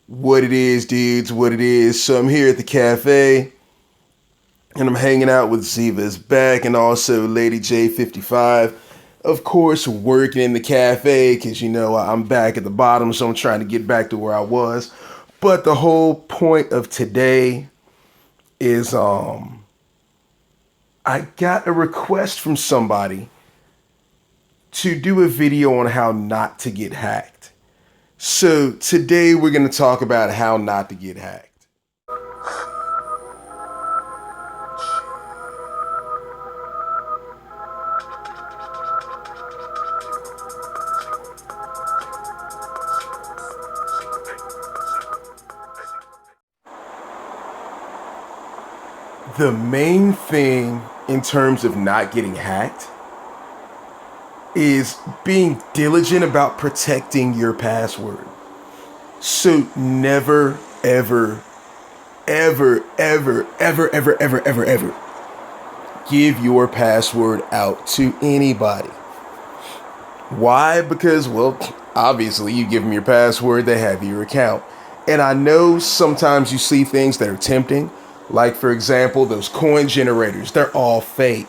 What it is, dudes, what it is. So I'm here at the cafe and I'm hanging out with Ziva's back and also Lady J55. Of course, working in the cafe because I'm back at the bottom, so I'm trying to get back to where I was. But the whole point of today is I got a request from somebody to do a video on how not to get hacked. So today we're going to talk about how not to get hacked. The main thing in terms of not getting hacked is being diligent about protecting your password. So never, ever, ever, ever, ever, ever, ever, ever, ever give your password out to anybody. Why? Because, well, obviously you give them your password, they have your account. And I know sometimes you see things that are tempting, like, for example, those coin generators. They're all fake.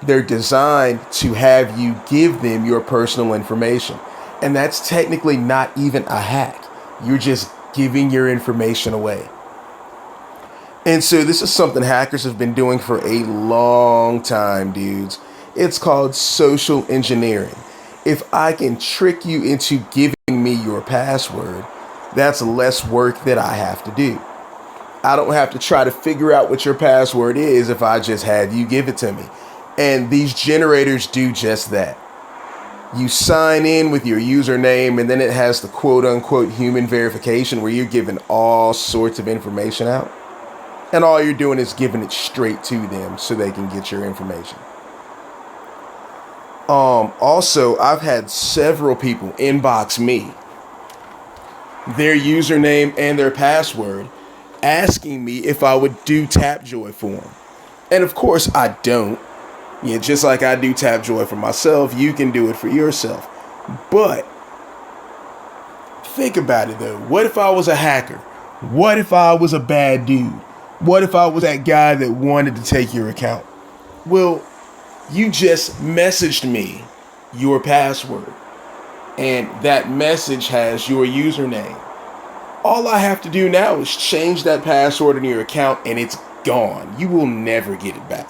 They're designed to have you give them your personal information. And that's technically not even a hack. You're just giving your information away. And so this is something hackers have been doing for a long time, dudes. It's called social engineering. If I can trick you into giving me your password, that's less work that I have to do. I don't have to try to figure out what your password is if I just have you give it to me. And these generators do just that. You sign in with your username and then it has the quote unquote human verification where you're giving all sorts of information out. And all you're doing is giving it straight to them so they can get your information. Also, I've had several people inbox me their username and their password asking me if I would do Tapjoy for them. And of course I don't. Yeah, just like I do Tapjoy for myself, you can do it for yourself. But think about it though. What if I was a hacker? What if I was a bad dude? What if I was that guy that wanted to take your account? Well, you just messaged me your password, and that message has your username. All I have to do now is change that password in your account and it's gone. You will never get it back.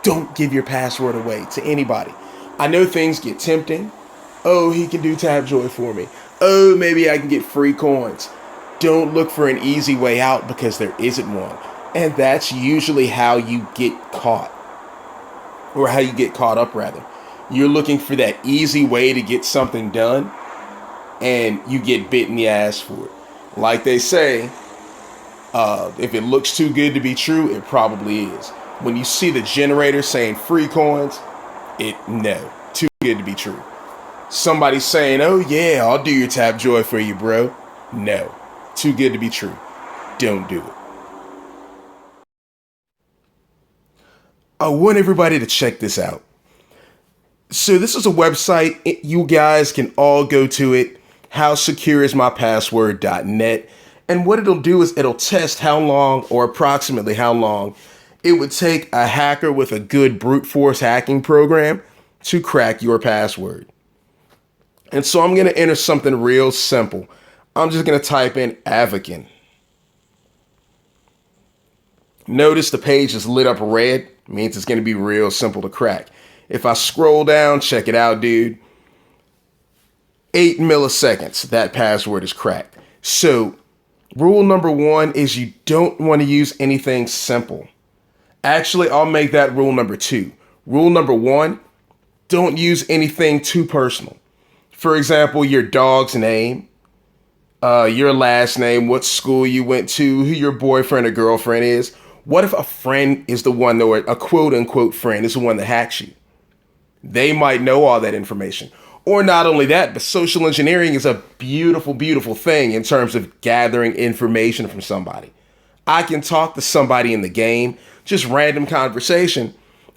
Don't give your password away to anybody. I know things get tempting. Oh, he can do Tapjoy for me. Oh, maybe I can get free coins. Don't look for an easy way out because there isn't one. And that's usually how you get caught. Or how you get caught up, rather. You're looking for that easy way to get something done, and you get bit in the ass for it. Like they say, if it looks too good to be true, it probably is. When you see the generator saying free coins, no, too good to be true. Somebody saying, oh yeah, I'll do your Tapjoy for you, bro. No, too good to be true. Don't do it. I want everybody to check this out. So this is a website. You guys can all go to it. howsecureismypassword.net. And what it'll do is it'll test how long, or approximately how long, it would take a hacker with a good brute force hacking program to crack your password. And so I'm going to enter something real simple. I'm just going to type in Avakin. Notice the page is lit up red. Means it's going to be real simple to crack. If I scroll down, check it out, dude. 8 milliseconds, that password is cracked. So rule number one is you don't want to use anything simple. Actually, I'll make that rule number two. Rule number one, don't use anything too personal. For example, your dog's name, your last name, what school you went to, who your boyfriend or girlfriend is. What if a friend is the one, or a quote unquote friend is the one that hacks you? They might know all that information. Or not only that, but social engineering is a beautiful, beautiful thing in terms of gathering information from somebody. I can talk to somebody in the game, just random conversation.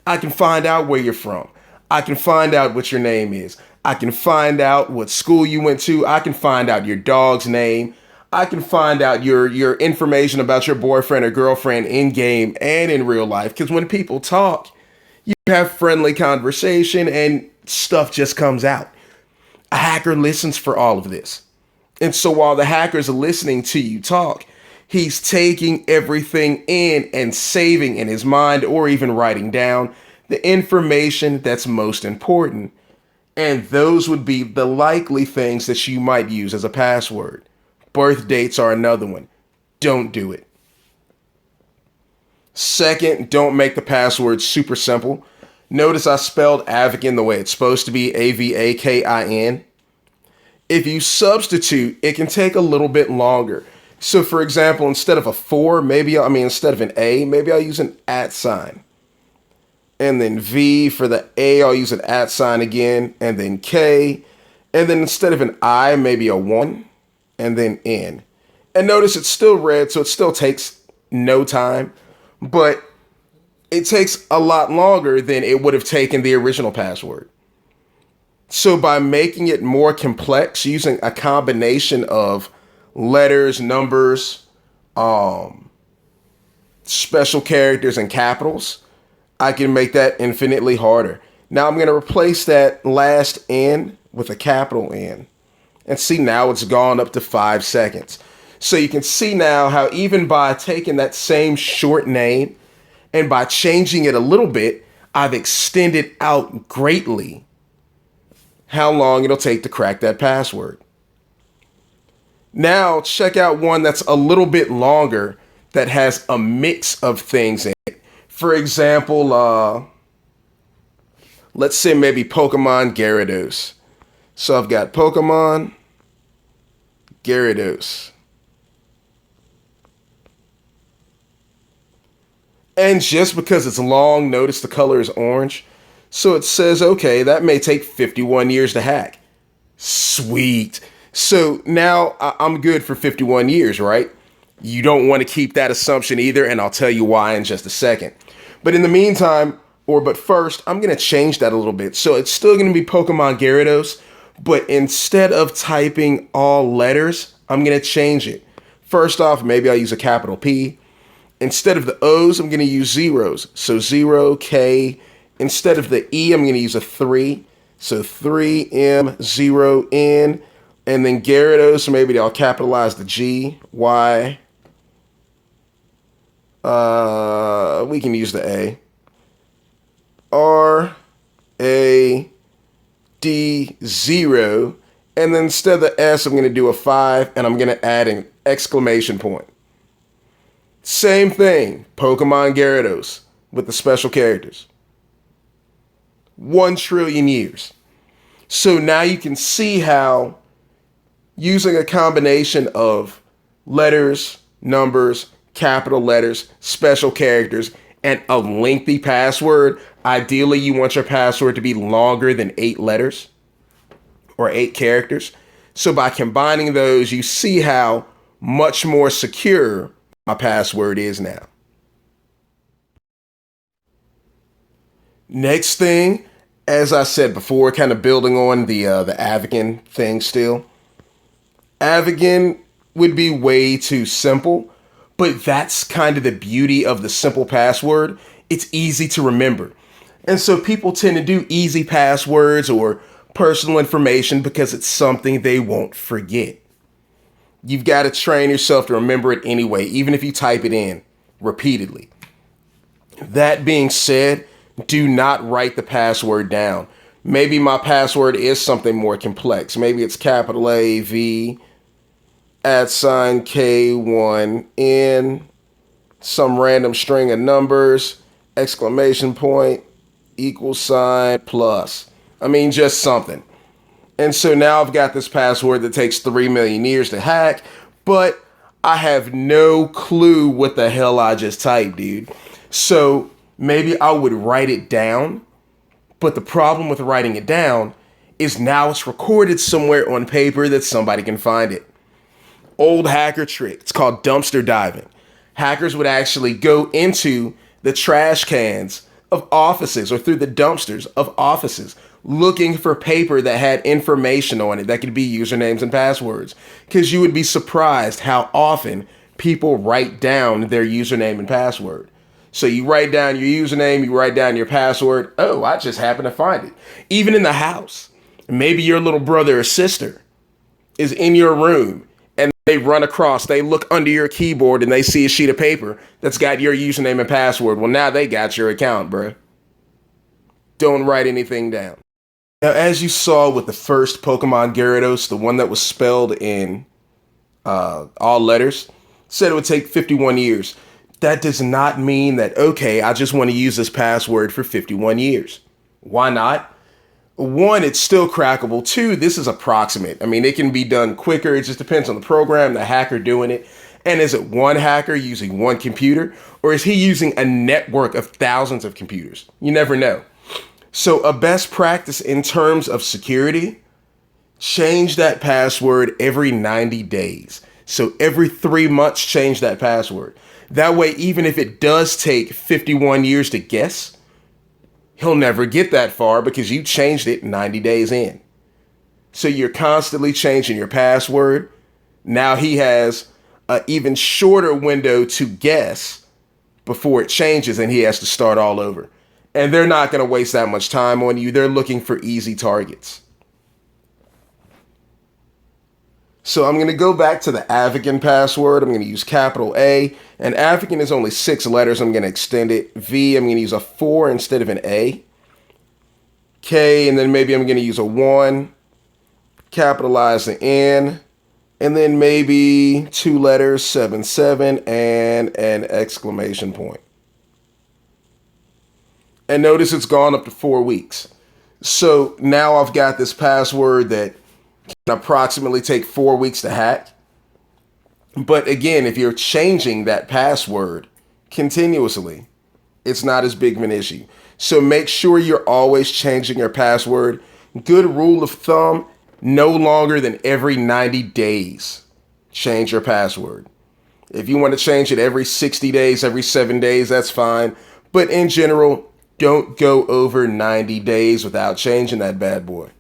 I can find out where you're from. I can find out what your name is. I can find out what school you went to. I can find out your dog's name. I can find out your information about your boyfriend or girlfriend in game and in real life. Because when people talk, you have friendly conversation and stuff just comes out. A hacker listens for all of this. And so while the hacker's listening to you talk, he's taking everything in and saving in his mind or even writing down the information that's most important. And those would be the likely things that you might use as a password. Birth dates are another one. Don't do it. Second, don't make the password super simple. Notice I spelled Avakin the way it's supposed to be, Avakin. If you substitute, it can take a little bit longer. So for example, instead of a 4, instead of an A, maybe I'll use an @ sign. And then V for the A, I'll use an @ sign again, and then K. And then instead of an I, maybe a 1, and then N. And notice it's still red, so it still takes no time, but it takes a lot longer than it would have taken the original password. So by making it more complex, using a combination of letters, numbers, special characters, and capitals, I can make that infinitely harder. Now I'm going to replace that last N with a capital N. And see, now it's gone up to 5 seconds. So you can see now how even by taking that same short name and by changing it a little bit, I've extended out greatly how long it'll take to crack that password. Now check out one that's a little bit longer that has a mix of things in it. For example, let's say maybe Pokemon Gyarados. So I've got Pokemon Gyarados. And just because it's long, notice the color is orange. So it says, okay, that may take 51 years to hack. Sweet. So now I'm good for 51 years, right? You don't want to keep that assumption either, and I'll tell you why in just a second. But in the meantime, but first, I'm going to change that a little bit. So it's still going to be Pokemon Gyarados, but instead of typing all letters, I'm going to change it. First off, maybe I'll use a capital P. Instead of the O's, I'm going to use zeros. So 0, K. Instead of the E, I'm going to use a 3. So 3M, 0, N. And then Gyarados, maybe I'll capitalize the G, Y. We can use the A. R, A, D, 0. And then instead of the S, I'm going to do a 5, and I'm going to add an exclamation point. Same thing, Pokemon Gyarados with the special characters. 1 trillion years. So now you can see how using a combination of letters, numbers, capital letters, special characters, and a lengthy password, ideally you want your password to be longer than 8 letters or 8 characters. So by combining those, you see how much more secure my password is now. Next thing, as I said before, kind of building on the Avakin thing still. Avakin would be way too simple, but that's kind of the beauty of the simple password. It's easy to remember. And so people tend to do easy passwords or personal information because it's something they won't forget. You've got to train yourself to remember it anyway, even if you type it in repeatedly. That being said, do not write the password down. Maybe my password is something more complex. Maybe it's capital A, V, @ K1, N, some random string of numbers, exclamation point, =, plus. Just something. And so now I've got this password that takes 3 million years to hack, but I have no clue what the hell I just typed, dude. So maybe I would write it down, but the problem with writing it down is now it's recorded somewhere on paper that somebody can find it. Old hacker trick. It's called dumpster diving. Hackers would actually go into the trash cans of offices or through the dumpsters of offices looking for paper that had information on it that could be usernames and passwords, because you would be surprised how often people write down their username and password. So you write down your username, you write down your password. Oh, I just happened to find it. Even in the house, maybe your little brother or sister is in your room and they run across, they look under your keyboard and they see a sheet of paper that's got your username and password. Well, now they got your account, bro. Don't write anything down. Now, as you saw with the first Pokemon Gyarados, the one that was spelled in all letters, said it would take 51 years. That does not mean that, okay, I just want to use this password for 51 years. Why not? One, it's still crackable. Two, this is approximate. I mean, it can be done quicker. It just depends on the program, the hacker doing it. And is it one hacker using one computer, or is he using a network of thousands of computers? You never know. So a best practice in terms of security, change that password every 90 days. So every 3 months, change that password. That way, even if it does take 51 years to guess, he'll never get that far because you changed it 90 days in. So you're constantly changing your password. Now he has an even shorter window to guess before it changes and he has to start all over. And they're not going to waste that much time on you. They're looking for easy targets. So I'm going to go back to the Avakin password. I'm going to use capital A. And Avakin is only 6 letters. I'm going to extend it. V, I'm going to use a 4 instead of an A. K, and then maybe I'm going to use a 1. Capitalize the N. And then maybe 2 letters, 77, and an exclamation point. And notice it's gone up to 4 weeks. So now I've got this password that can approximately take 4 weeks to hack. But again, if you're changing that password continuously, it's not as big of an issue. So make sure you're always changing your password. Good rule of thumb, no longer than every 90 days, change your password. If you want to change it every 60 days, every 7 days, that's fine. But in general, don't go over 90 days without changing that bad boy.